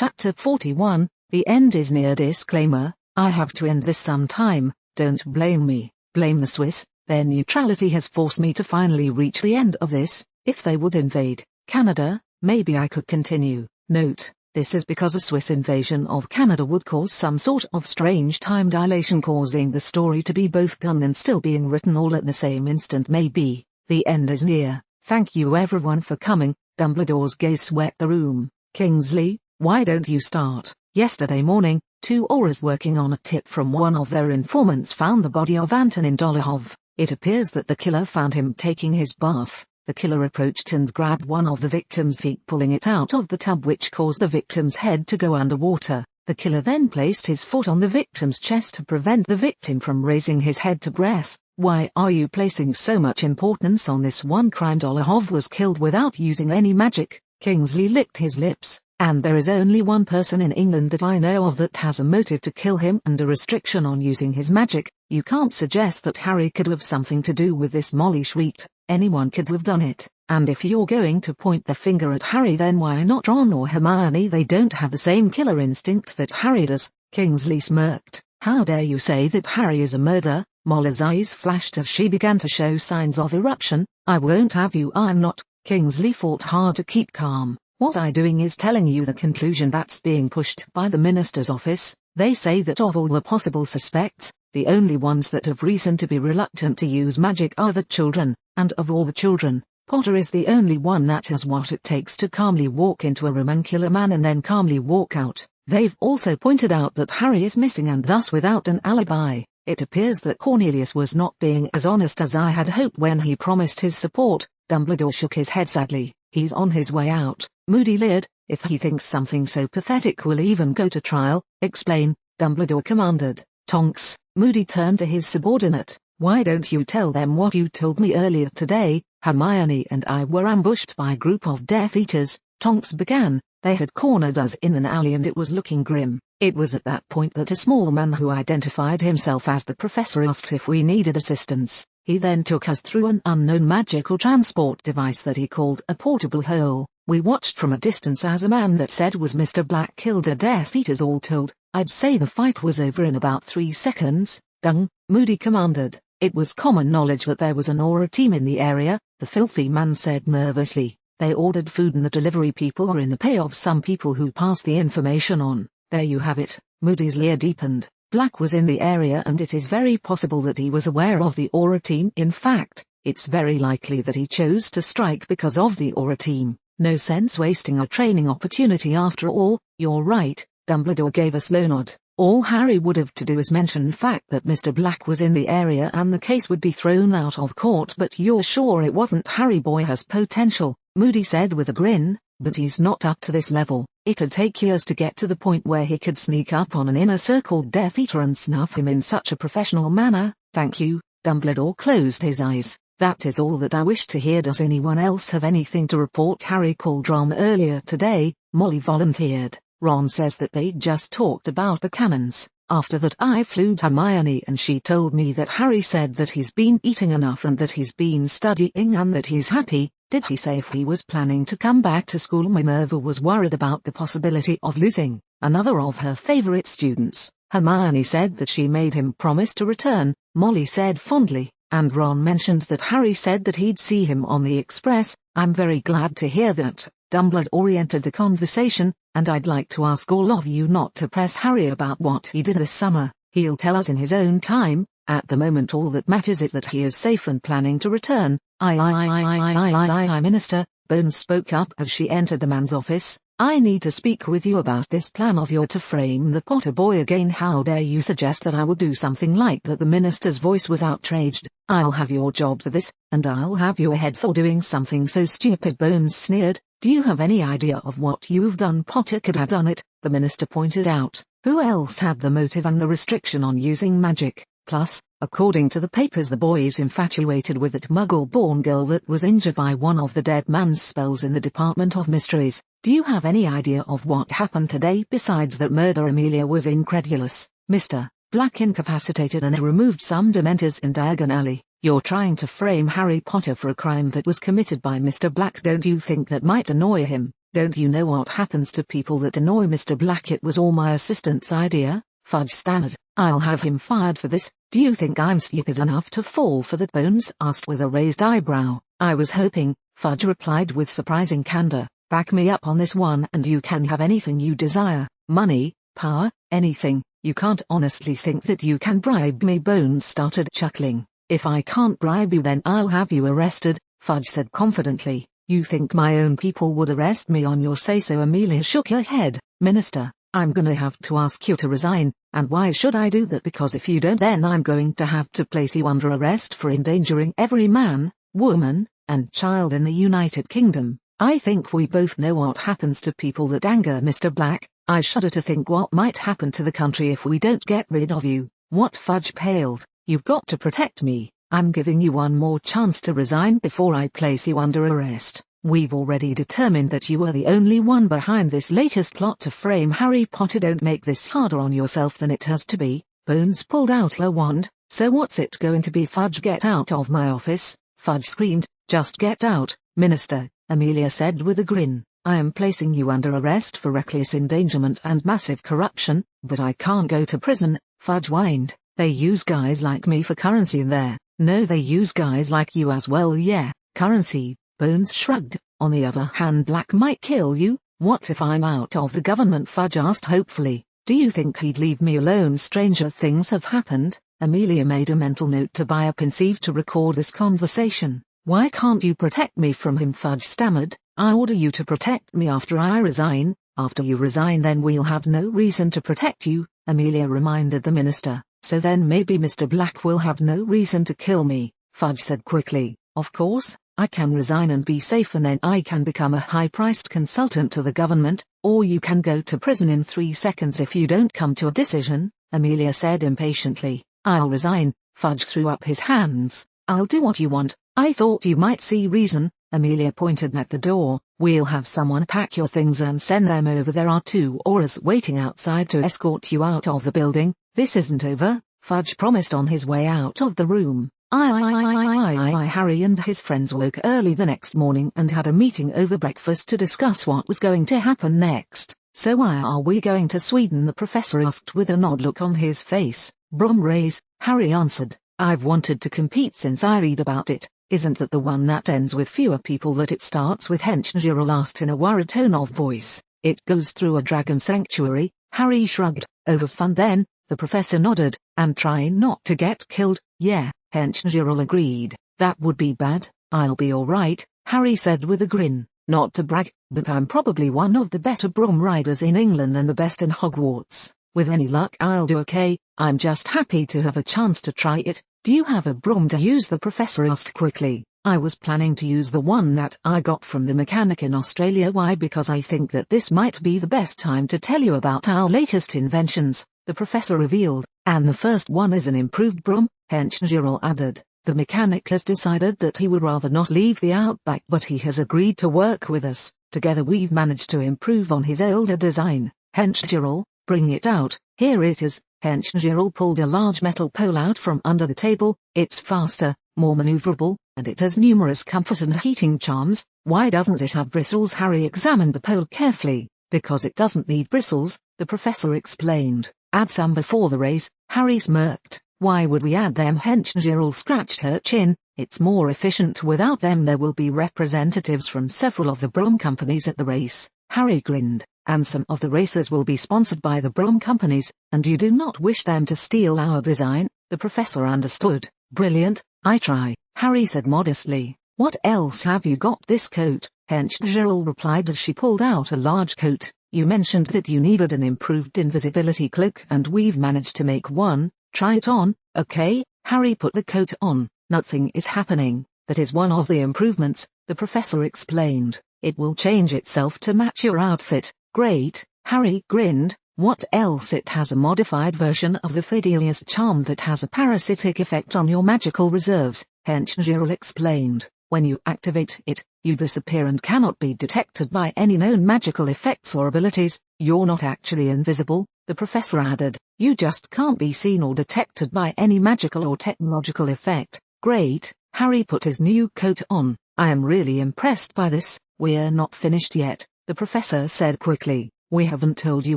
Chapter 41, The End is Near. Disclaimer, I have to end this sometime, don't blame me, blame the Swiss, their neutrality has forced me to finally reach the end of this. If they would invade Canada, maybe I could continue. Note, this is because a Swiss invasion of Canada would cause some sort of strange time dilation, causing the story to be both done and still being written all at the same instant. Maybe, the end is near. Thank you everyone for coming. Dumbledore's gaze swept the room. Kingsley, why don't you start? Yesterday morning, 2 Aurors working on a tip from one of their informants found the body of Antonin Dolohov. It appears that the killer found him taking his bath. The killer approached and grabbed one of the victim's feet, pulling it out of the tub, which caused the victim's head to go underwater. The killer then placed his foot on the victim's chest to prevent the victim from raising his head to breath. Why are you placing so much importance on this one crime? Dolohov was killed without using any magic. Kingsley licked his lips. And there is only one person in England that I know of that has a motive to kill him and a restriction on using his magic. You can't suggest that Harry could have something to do with this. Molly shrieked. Anyone could have done it. And if you're going to point the finger at Harry, then why not Ron or Hermione? They don't have the same killer instinct that Harry does. Kingsley smirked. How dare you say that Harry is a murderer? Molly's eyes flashed as she began to show signs of eruption. I won't have you. I'm not. Kingsley fought hard to keep calm. What I'm doing is telling you the conclusion that's being pushed by the minister's office. They say that of all the possible suspects, the only ones that have reason to be reluctant to use magic are the children, and of all the children, Potter is the only one that has what it takes to calmly walk into a room and kill a man and then calmly walk out. They've also pointed out that Harry is missing and thus without an alibi. It appears that Cornelius was not being as honest as I had hoped when he promised his support. Dumbledore shook his head sadly. He's on his way out. Moody leered. If he thinks something so pathetic will even go to trial, explain, Dumbledore commanded. Tonks. Moody turned to his subordinate. Why don't you tell them what you told me earlier today? Hermione and I were ambushed by a group of Death Eaters, Tonks began. They had cornered us in an alley and it was looking grim. It was at that point that a small man who identified himself as the professor asked if we needed assistance. He then took us through an unknown magical transport device that he called a portable hole. We watched from a distance as a man that said was Mr. Black killed the Death Eaters. All told, I'd say the fight was over in about 3 seconds. Dung, Moody commanded. It was common knowledge that there was an Auror team in the area, the filthy man said nervously. They ordered food and the delivery people are in the pay of some people who pass the information on. There you have it. Moody's leer deepened. Black was in the area and it is very possible that he was aware of the Auror team. In fact, it's very likely that he chose to strike because of the Auror team. No sense wasting a training opportunity after all. You're right, Dumbledore gave a slow nod. All Harry would have to do is mention the fact that Mr. Black was in the area and the case would be thrown out of court. But you're sure it wasn't Harry? Boy has potential, Moody said with a grin, but he's not up to this level. It'd take years to get to the point where he could sneak up on an inner circle Death Eater and snuff him in such a professional manner. Thank you. Dumbledore closed his eyes. That is all that I wish to hear. Does anyone else have anything to report? Harry called Ron earlier today, Molly volunteered. Ron says that they just talked about the cannons. After that I flew to Hermione and she told me that Harry said that he's been eating enough and that he's been studying and that he's happy. Did he say if he was planning to come back to school? Minerva was worried about the possibility of losing another of her favorite students. Hermione said that she made him promise to return, Molly said fondly, and Ron mentioned that Harry said that he'd see him on the express. I'm very glad to hear that. Dumbledore oriented the conversation, and I'd like to ask all of you not to press Harry about what he did this summer. He'll tell us in his own time. At the moment all that matters is that he is safe and planning to return. I, Minister, Bones spoke up as she entered the man's office. I need to speak with you about this plan of yours to frame the Potter boy again. How dare you suggest that I would do something like that? The minister's voice was outraged. I'll have your job for this, and I'll have your head for doing something so stupid. Bones sneered. Do you have any idea of what you've done? Potter could have done it, the minister pointed out. Who else had the motive and the restriction on using magic? Plus, according to the papers, the boy is infatuated with that muggle-born girl that was injured by one of the dead man's spells in the Department of Mysteries. Do you have any idea of what happened today besides that murder? Amelia was incredulous. Mr. Black incapacitated and removed some Dementors in Diagon Alley. You're trying to frame Harry Potter for a crime that was committed by Mr. Black. Don't you think that might annoy him? Don't you know what happens to people that annoy Mr. Black? It was all my assistant's idea, Fudge stammered. I'll have him fired for this. Do you think I'm stupid enough to fall for that? Bones asked with a raised eyebrow. I was hoping, Fudge replied with surprising candor. Back me up on this one and you can have anything you desire. Money, power, anything. You can't honestly think that you can bribe me? Bones started chuckling. If I can't bribe you, then I'll have you arrested, Fudge said confidently. You think my own people would arrest me on your say-so? Amelia shook her head. Minister, I'm gonna have to ask you to resign, and why should I do that? Because if you don't, then I'm going to have to place you under arrest for endangering every man, woman, and child in the United Kingdom. I think we both know what happens to people that anger Mr. Black. I shudder to think what might happen to the country if we don't get rid of you. What? Fudge paled. You've got to protect me. I'm giving you one more chance to resign before I place you under arrest. We've already determined that you are the only one behind this latest plot to frame Harry Potter. Don't make this harder on yourself than it has to be. Bones pulled out her wand. So what's it going to be? Fudge, get out of my office, Fudge screamed. Just get out, Minister, Amelia said with a grin. I am placing you under arrest for reckless endangerment and massive corruption, but I can't go to prison, Fudge whined. They use guys like me for currency there. No, they use guys like you as well. Yeah, currency, Bones shrugged. On the other hand, Black might kill you. What if I'm out of the government? Fudge asked hopefully. Do you think he'd leave me alone? Stranger things have happened. Amelia made a mental note to buy a pensieve to record this conversation. Why can't you protect me from him? Fudge stammered. I order you to protect me after I resign. After you resign, then we'll have no reason to protect you, Amelia reminded the minister. So then maybe Mr. Black will have no reason to kill me, Fudge said quickly. Of course, I can resign and be safe, and then I can become a high-priced consultant to the government, or you can go to prison in 3 seconds if you don't come to a decision, Amelia said impatiently. I'll resign, Fudge threw up his hands. I'll do what you want. I thought you might see reason, Amelia pointed at the door. We'll have someone pack your things and send them over. There are 2 auras waiting outside to escort you out of the building. This isn't over, Fudge promised on his way out of the room. Harry and his friends woke early the next morning and had a meeting over breakfast to discuss what was going to happen next. So why are we going to Sweden? The professor asked with an odd look on his face. Brom race, Harry answered. I've wanted to compete since I read about it. Isn't that the one that ends with fewer people? That it starts with Henchgirl asked in a worried tone of voice. It goes through a dragon sanctuary, Harry shrugged. Over fun then, the professor nodded. And try not to get killed. Yeah, Henchgirl agreed. That would be bad. I'll be alright, Harry said with a grin. Not to brag, but I'm probably one of the better broom riders in England and the best in Hogwarts. With any luck I'll do okay. I'm just happy to have a chance to try it. Do you have a broom to use? The professor asked quickly. I was planning to use the one that I got from the mechanic in Australia. Why? Because I think that this might be the best time to tell you about our latest inventions, the professor revealed. And the first one is an improved broom, Henchgirl added. The mechanic has decided that he would rather not leave the outback, but he has agreed to work with us. Together we've managed to improve on his older design. Henchgirl, bring it out. Here it is. Henchgirl pulled a large metal pole out from under the table. It's faster, more maneuverable, and it has numerous comfort and heating charms. Why doesn't it have bristles? Harry examined the pole carefully. Because it doesn't need bristles, the professor explained. Add some before the race. Harry smirked. Why would we add them? Henchgirl scratched her chin. It's more efficient without them. There will be representatives from several of the broom companies at the race. Harry grinned. And some of the races will be sponsored by the broom companies, and you do not wish them to steal our design? The professor understood. Brilliant, I try, Harry said modestly. What else have you got? This coat, Henchgirl replied as she pulled out a large coat. You mentioned that you needed an improved invisibility cloak, and we've managed to make one. Try it on, okay? Harry put the coat on. Nothing is happening. That is one of the improvements, the professor explained. It will change itself to match your outfit. Great, Harry grinned. What else? It has a modified version of the Fidelius charm that has a parasitic effect on your magical reserves, Henchgirl explained. When you activate it, you disappear and cannot be detected by any known magical effects or abilities. You're not actually invisible, the professor added. You just can't be seen or detected by any magical or technological effect. Great, Harry put his new coat on. I am really impressed by this. We're not finished yet. the professor said quickly. We haven't told you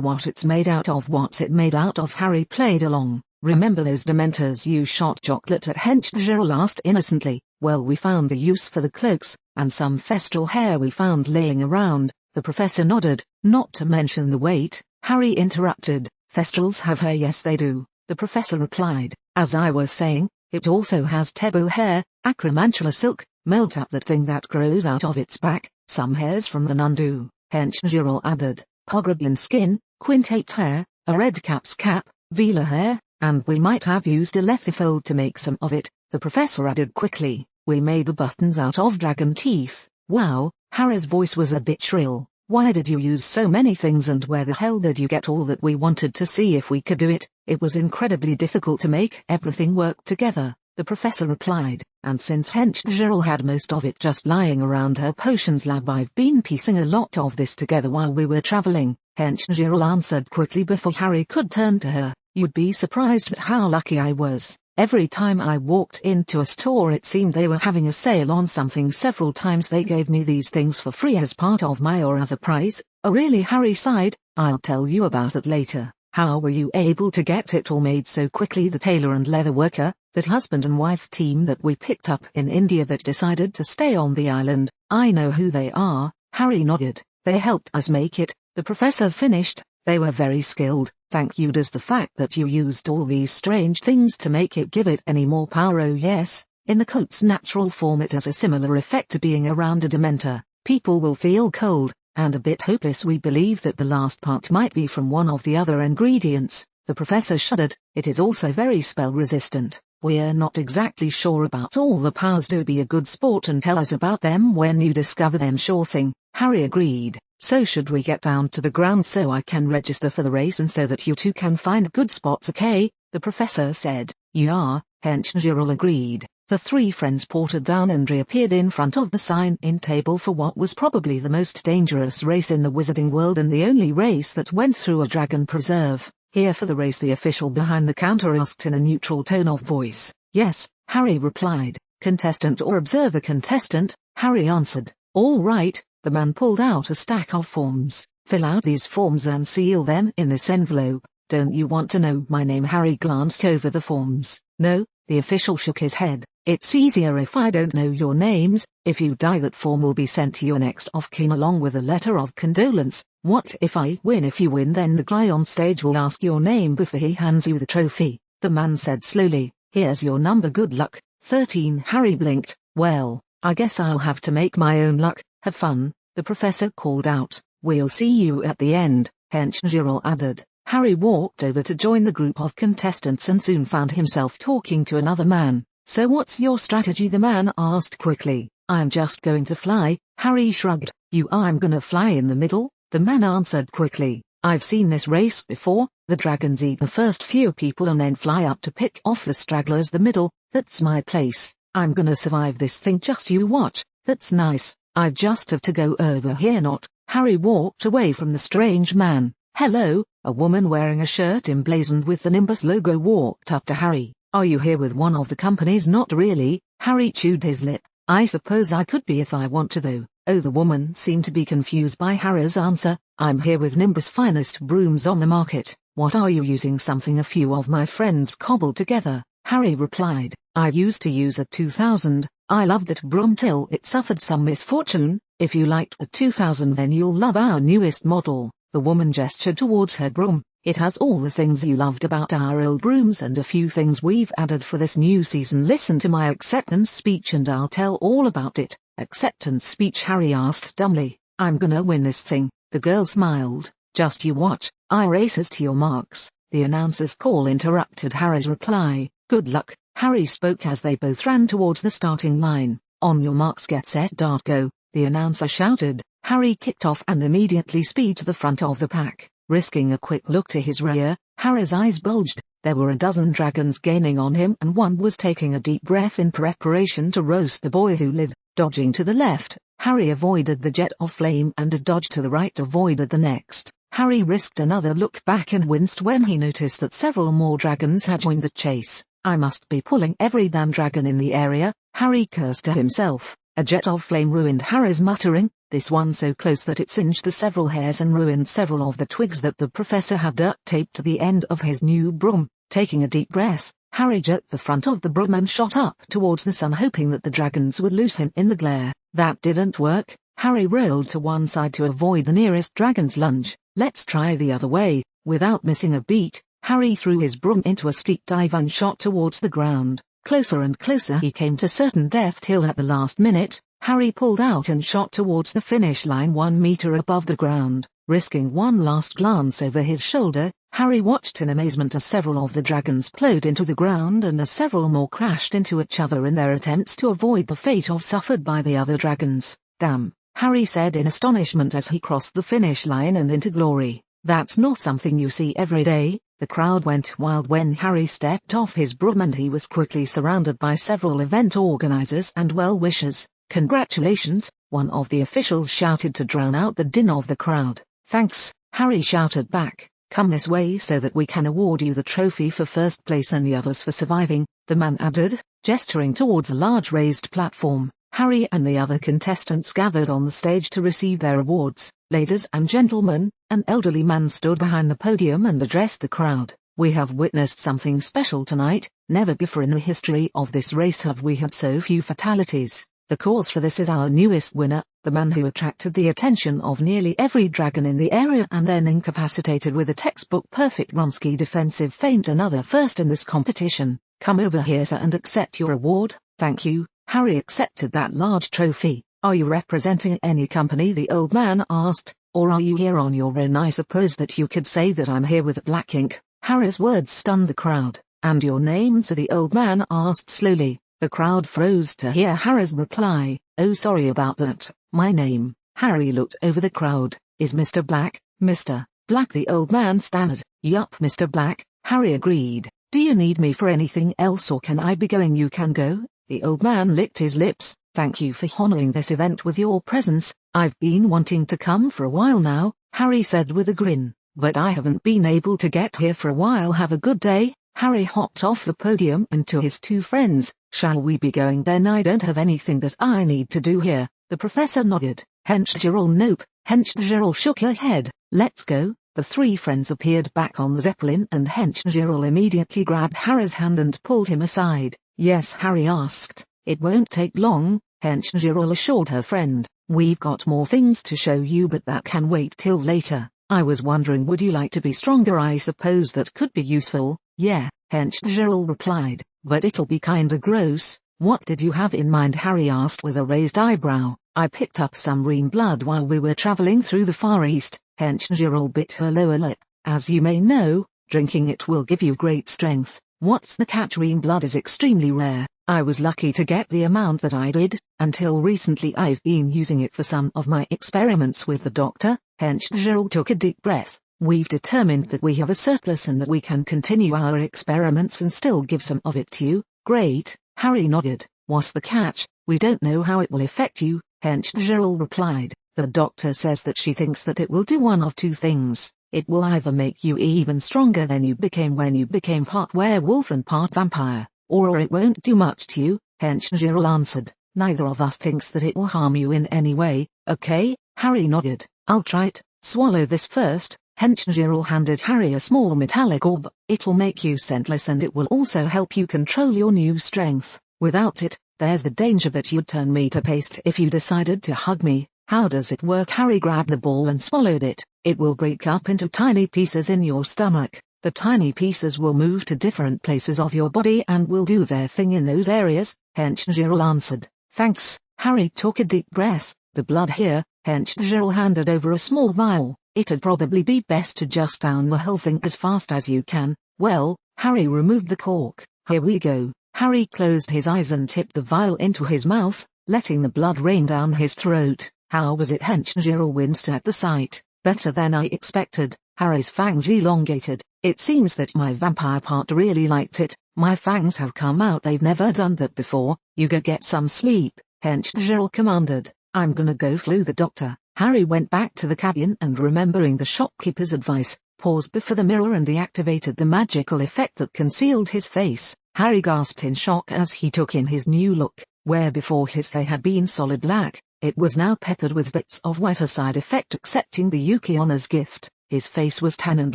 what it's made out of. What's it made out of? Harry played along. Remember those dementors you shot chocolate at? Henchgerald asked innocently. Well, we found a use for the cloaks, and some thestral hair we found laying around. The professor nodded. Not to mention the weight, Harry interrupted. Thestrals have hair? Yes they do, the professor replied. As I was saying, it also has tebo hair, acromantula silk, meltap, that thing that grows out of its back, some hairs from the nun do, Henchgerald added. Pogroblin skin, quintate hair, a redcap's cap, velar hair, and we might have used a lethifold to make some of it, the professor added quickly. We made the buttons out of dragon teeth. Wow, Harry's voice was a bit shrill. Why did you use so many things, and where the hell did you get all that? We wanted to see if we could do it. It was incredibly difficult to make everything work together, the professor replied, and since Henchgerald had most of it just lying around her potions lab, I've been piecing a lot of this together while we were traveling, Henchgerald answered quickly before Harry could turn to her. You'd be surprised at how lucky I was. Every time I walked into a store it seemed they were having a sale on something. Several times they gave me these things for free as part of my or as a prize. Oh really? Harry sighed. I'll tell you about it later. How were you able to get it all made so quickly? The tailor and leather worker, that husband and wife team that we picked up in India that decided to stay on the island. I know who they are. Harry nodded. They helped us make it, the professor finished. They were very skilled. Thank you. Does the fact that you used all these strange things to make it give it any more power? Oh yes, in the coat's natural form it has a similar effect to being around a dementor. People will feel cold, and a bit hopeless. We believe that the last part might be from one of the other ingredients. The professor shuddered. It is also very spell resistant. We're not exactly sure about all the powers. Do be a good sport and tell us about them when you discover them. Sure thing, Harry agreed. So should we get down to the ground so I can register for the race and so that you two can find good spots? Okay, the professor said. Yeah, Henchgerald agreed. The three friends ported down and reappeared in front of the sign-in table for what was probably the most dangerous race in the wizarding world and the only race that went through a dragon preserve. Here for the race, the official behind the counter asked in a neutral tone of voice. Yes, Harry replied. Contestant or observer? Contestant, Harry answered. All right. The man pulled out a stack of forms. Fill out these forms and seal them in this envelope. Don't you want to know my name? Harry glanced over the forms. No, the official shook his head. It's easier if I don't know your names. If you die, that form will be sent to your next of kin along with a letter of condolence. What if I win? If you win, then the guy on stage will ask your name before he hands you the trophy. The man said slowly. Here's your number. Good luck. 13. Harry blinked. Well, I guess I'll have to make my own luck. Have fun, the professor called out. We'll see you at the end, Henchgerald added. Harry walked over to join the group of contestants and soon found himself talking to another man. So what's your strategy? The man asked quickly. I'm just going to fly, Harry shrugged. I'm gonna fly in the middle, the man answered quickly. I've seen this race before. The dragons eat the first few people and then fly up to pick off the stragglers. The middle, that's my place. I'm gonna survive this thing. Just you watch. That's nice. I've just have to go over here. Not. Harry walked away from the strange man. Hello, a woman wearing a shirt emblazoned with the Nimbus logo walked up to Harry. Are you here with one of the companies? Not really, Harry chewed his lip. I suppose I could be if I want to though. Oh, the woman seemed to be confused by Harry's answer. I'm here with Nimbus' finest brooms on the market. What are you using? Something a few of my friends cobbled together, Harry replied. I used to use a 2000. I loved that broom till it suffered some misfortune. If you liked the 2000, then you'll love our newest model. The woman gestured towards her broom. It has all the things you loved about our old brooms and a few things we've added for this new season. Listen to my acceptance speech and I'll tell all about it. Acceptance speech? Harry asked dumbly. I'm gonna win this thing. The girl smiled. Just you watch. I races to your marks. The announcer's call interrupted Harry's reply. Good luck, Harry spoke as they both ran towards the starting line. On your marks, get set, dart, go, the announcer shouted. Harry kicked off and immediately speed to the front of the pack. Risking a quick look to his rear, Harry's eyes bulged. There were a dozen dragons gaining on him and one was taking a deep breath in preparation to roast the boy who lived. Dodging to the left, Harry avoided the jet of flame and a dodge to the right avoided the next. Harry risked another look back and winced when he noticed that several more dragons had joined the chase. I must be pulling every damn dragon in the area, Harry cursed to himself. A jet of flame ruined Harry's muttering. this one so close that it singed the several hairs and ruined several of the twigs that the professor had duct taped to the end of his new broom. Taking a deep breath, Harry jerked the front of the broom and shot up towards the sun, hoping that the dragons would lose him in the glare. That didn't work. Harry rolled to one side to avoid the nearest dragon's lunge. Let's try the other way. Without missing a beat, Harry threw his broom into a steep dive and shot towards the ground. Closer and closer he came to certain death till at the last minute, Harry pulled out and shot towards the finish line 1 meter above the ground. Risking one last glance over his shoulder, Harry watched in amazement as several of the dragons plowed into the ground and as several more crashed into each other in their attempts to avoid the fate suffered by the other dragons. Damn, Harry said in astonishment as he crossed the finish line and into glory. That's not something you see every day. The crowd went wild when Harry stepped off his broom and he was quickly surrounded by several event organizers and well-wishers. Congratulations, one of the officials shouted to drown out the din of the crowd. Thanks, Harry shouted back. Come this way so that we can award you the trophy for first place and the others for surviving, the man added, gesturing towards a large raised platform. Harry and the other contestants gathered on the stage to receive their awards. Ladies and gentlemen, an elderly man stood behind the podium and addressed the crowd. We have witnessed something special tonight. Never before in the history of this race have we had so few fatalities. The cause for this is our newest winner, the man who attracted the attention of nearly every dragon in the area and then incapacitated with a textbook perfect Ronsky defensive feint, another first in this competition. Come over here, sir, and accept your award. Thank you. Harry accepted that large trophy. Are you representing any company? The old man asked, or are you here on your own? I suppose that you could say that I'm here with black ink. Harry's words stunned the crowd. And your name, sir? The old man asked slowly. The crowd froze to hear Harry's reply. Oh, sorry about that. My name, Harry looked over the crowd, is Mr. Black. Mr. Black, the old man stammered. Yup, Mr. Black, Harry agreed. Do you need me for anything else or can I be going? You can go. The old man licked his lips. Thank you for honoring this event with your presence. I've been wanting to come for a while now, Harry said with a grin, but I haven't been able to get here for a while. Have a good day. Harry hopped off the podium and to his two friends. Shall we be going then? I don't have anything that I need to do here. The professor nodded. Hench Gerald, nope. Hench Gerald shook her head. Let's go. The three friends appeared back on the Zeppelin and Hench Gerald immediately grabbed Harry's hand and pulled him aside. Yes, Harry asked. It won't take long, Hench Gerald assured her friend. We've got more things to show you but that can wait till later. I was wondering, would you like to be stronger? I suppose that could be useful. Yeah, Hench Gerald replied, but it'll be kinda gross. What did you have in mind? Harry asked with a raised eyebrow. I picked up some ream blood while we were traveling through the Far East. Hench Gerald bit her lower lip. As you may know, drinking it will give you great strength. What's the catch? Ream blood is extremely rare. I was lucky to get the amount that I did. Until recently I've been using it for some of my experiments with the doctor. Hench Gerald took a deep breath. We've determined that we have a surplus and that we can continue our experiments and still give some of it to you. Great, Harry nodded. What's the catch? We don't know how it will affect you, Hench Gerald replied. The doctor says that she thinks that it will do one of two things. It will either make you even stronger than you became when you became part werewolf and part vampire, or it won't do much to you, Hench Gerald answered. Neither of us thinks that it will harm you in any way. Okay, Harry nodded. I'll try it. Swallow this first. Hench Gerald handed Harry a small metallic orb. It'll make you scentless and it will also help you control your new strength. Without it, there's the danger that you'd turn me to paste if you decided to hug me. How does it work? Harry grabbed the ball and swallowed it. It will break up into tiny pieces in your stomach. The tiny pieces will move to different places of your body and will do their thing in those areas, Hench Gerald answered. Thanks. Harry took a deep breath. The blood here. Hench Gerald handed over a small vial. It'd probably be best to just down the whole thing as fast as you can. Well, Harry removed the cork. Here we go. Harry closed his eyes and tipped the vial into his mouth, letting the blood rain down his throat. How was it? Hench Gerald winced at the sight. Better than I expected. Harry's fangs elongated. It seems that my vampire part really liked it. My fangs have come out. They've never done that before. You go get some sleep, Hench Gerald commanded. I'm gonna go flu the doctor. Harry went back to the cabin and, remembering the shopkeeper's advice, paused before the mirror and deactivated the magical effect that concealed his face. Harry gasped in shock as he took in his new look. Where before his hair had been solid black, It was now peppered with bits of wet. A side effect accepting the Yuki Honor's gift. His face was tan and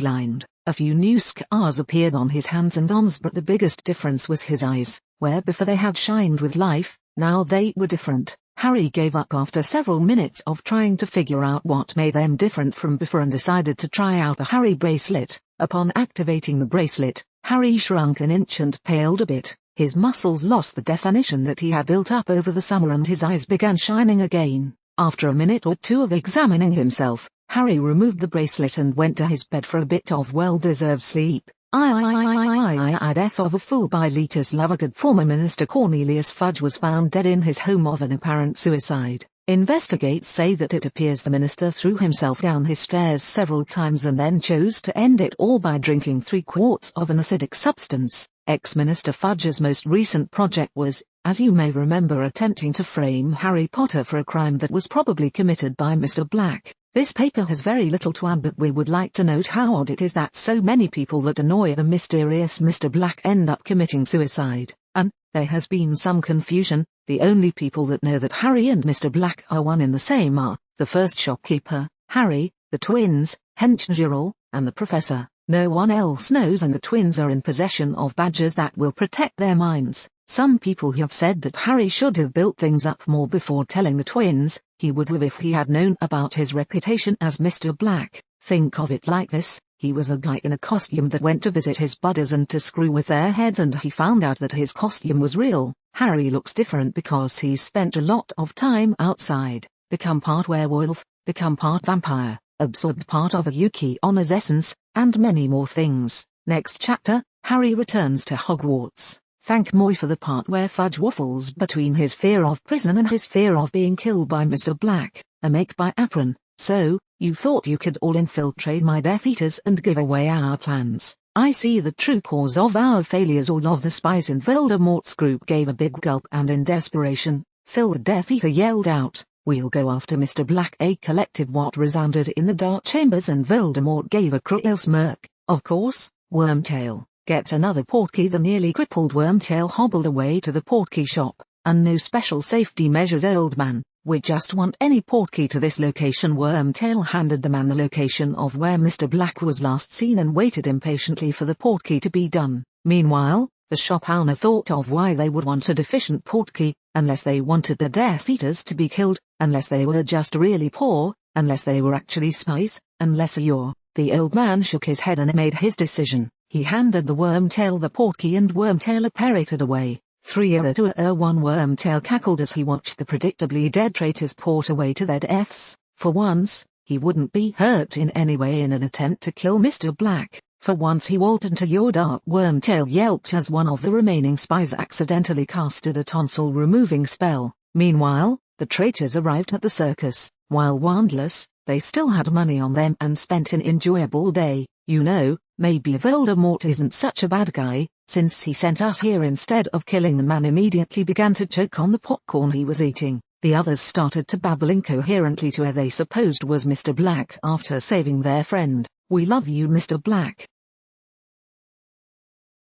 lined. A few new scars appeared on his hands and arms, but the biggest difference was his eyes, where before they had shined with life, now they were different. Harry gave up after several minutes of trying to figure out what made them different from before and decided to try out the Harry bracelet. Upon activating the bracelet, Harry shrunk an inch and paled a bit. His muscles lost the definition that he had built up over the summer and his eyes began shining again. After a minute or two of examining himself, Harry removed the bracelet and went to his bed for a bit of well-deserved sleep. Death of a fool by Letus Lovergood. Former Minister Cornelius Fudge was found dead in his home of an apparent suicide. Investigators say that it appears the minister threw himself down his stairs several times and then chose to end it all by drinking 3 quarts of an acidic substance. Ex-Minister Fudge's most recent project was, as you may remember, attempting to frame Harry Potter for a crime that was probably committed by Mr. Black. This paper has very little to add, but we would like to note how odd it is that so many people that annoy the mysterious Mr. Black end up committing suicide. And there has been some confusion. The only people that know that Harry and Mr. Black are one in the same are the first shopkeeper, Harry, the twins, Hench Girl, and the professor. No one else knows, and the twins are in possession of badges that will protect their minds. Some people have said that Harry should have built things up more before telling the twins. He would have if he had known about his reputation as Mr. Black. Think of it like this. He was a guy in a costume that went to visit his buddies and to screw with their heads, and he found out that his costume was real. Harry looks different because he's spent a lot of time outside. Become part werewolf, become part vampire, absorbed part of a Yuki Honor's essence, and many more things. Next chapter, Harry returns to Hogwarts. Thank Moy for the part where Fudge waffles between his fear of prison and his fear of being killed by Mr. Black. A make by apron. So, you thought you could all infiltrate my Death Eaters and give away our plans. I see the true cause of our failures. All of the spies in Voldemort's group gave a big gulp, and in desperation, Phil the Death Eater yelled out, "We'll go after Mr. Black." A collective what resounded in the dark chambers, and Voldemort gave a cruel smirk. Of course, Wormtail. Get another portkey. The nearly crippled Wormtail hobbled away to the portkey shop. And no special safety measures, old man. We just want any portkey to this location. Wormtail handed the man the location of where Mr. Black was last seen and waited impatiently for the portkey to be done. Meanwhile, the shop owner thought of why they would want a deficient portkey, unless they wanted the Death Eaters to be killed, unless they were just really poor, unless they were actually spies, unless you're. The old man shook his head and made his decision. He handed the Wormtail the portkey, and Wormtail apparated away. 3-2-1 Wormtail cackled as he watched the predictably dead traitors port away to their deaths. For once, he wouldn't be hurt in any way in an attempt to kill Mr. Black. For once he walked into your dark. Wormtail yelped as one of the remaining spies accidentally casted a tonsil-removing spell. Meanwhile, the traitors arrived at the circus. While wandless, they still had money on them and spent an enjoyable day. You know, maybe Voldemort isn't such a bad guy, since he sent us here instead of killing. The man immediately began to choke on the popcorn he was eating. The others started to babble incoherently to where they supposed was Mr. Black after saving their friend. "We love you, Mr. Black.